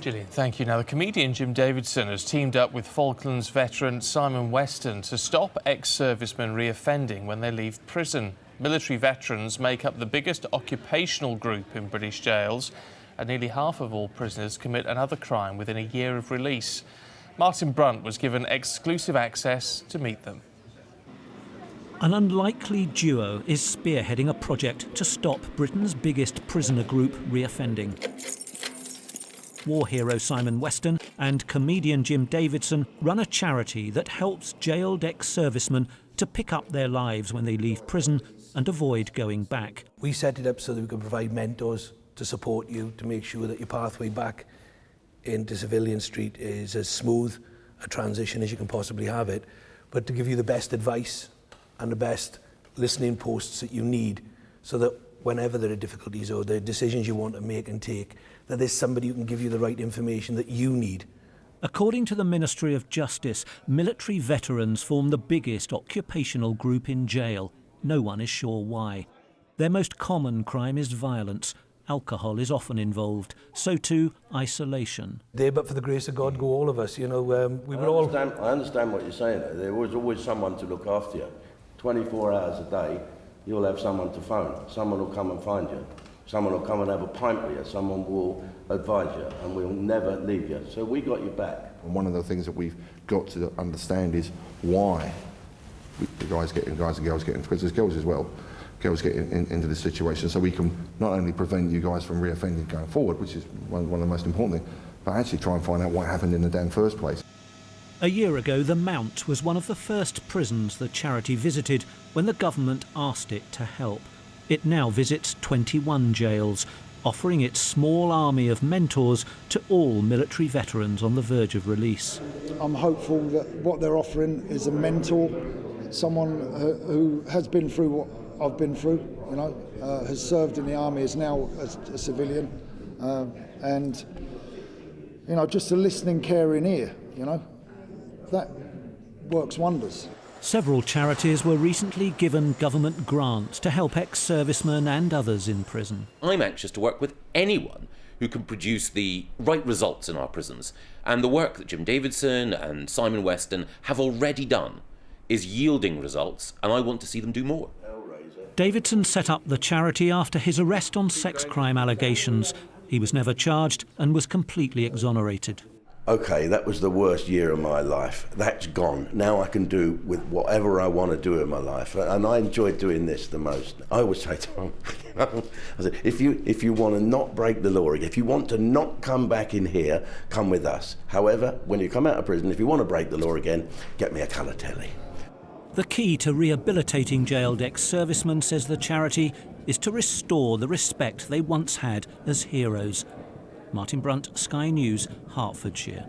Gillian, thank you. Now, the comedian Jim Davidson has teamed up with Falklands veteran Simon Weston to stop ex-servicemen reoffending when they leave prison. Military veterans make up the biggest occupational group in British jails, and nearly half of all prisoners commit another crime within a year of release. Martin Brunt was given exclusive access to meet them. An unlikely duo is spearheading a project to stop Britain's biggest prisoner group reoffending. War hero Simon Weston and comedian Jim Davidson run a charity that helps jailed ex-servicemen to pick up their lives when they leave prison and avoid going back. We set it up so that we can provide mentors to support you, to make sure that your pathway back into civilian street is as smooth a transition as you can possibly have it, but to give you the best advice and the best listening posts that you need, so that whenever there are difficulties or the decisions you want to make and take, that there's somebody who can give you the right information that you need. According to the Ministry of Justice, military veterans form the biggest occupational group in jail. No one is sure why. Their most common crime is violence. Alcohol is often involved, so too isolation. There, but for the grace of God, go all of us. You know, we were all... I understand what you're saying, though. There was always someone to look after you. 24 hours a day, you'll have someone to phone. Someone will come and find you. Someone will come and have a pint with you. Someone will advise you, and we'll never leave you. So we got your back. And one of the things that we've got to understand is why the guys and girls get into prison, girls as well. Girls get into this situation, so we can not only prevent you guys from reoffending going forward, which is one of the most important things, but actually try and find out what happened in the damn first place. A year ago, The Mount was one of the first prisons the charity visited when the government asked it to help. It now visits 21 jails, offering its small army of mentors to all military veterans on the verge of release. I'm hopeful that what they're offering is a mentor, someone who has been through what I've been through, you know, has served in the army, is now a civilian, and, you know, just a listening, caring ear, you know, that works wonders. Several charities were recently given government grants to help ex-servicemen and others in prison. I'm anxious to work with anyone who can produce the right results in our prisons, and the work that Jim Davidson and Simon Weston have already done is yielding results, and I want to see them do more. Davidson set up the charity after his arrest on sex crime allegations. He was never charged and was completely exonerated. Okay, that was the worst year of my life. That's gone. Now I can do with whatever I want to do in my life, and I enjoy doing this the most. I always say to them, you know, I said, if you want to not break the law, if you want to not come back in here, come with us. However, when you come out of prison, if you want to break the law again, get me a colour telly. The key to rehabilitating jailed ex-servicemen, says the charity, is to restore the respect they once had as heroes. Martin Brunt, Sky News, Hertfordshire.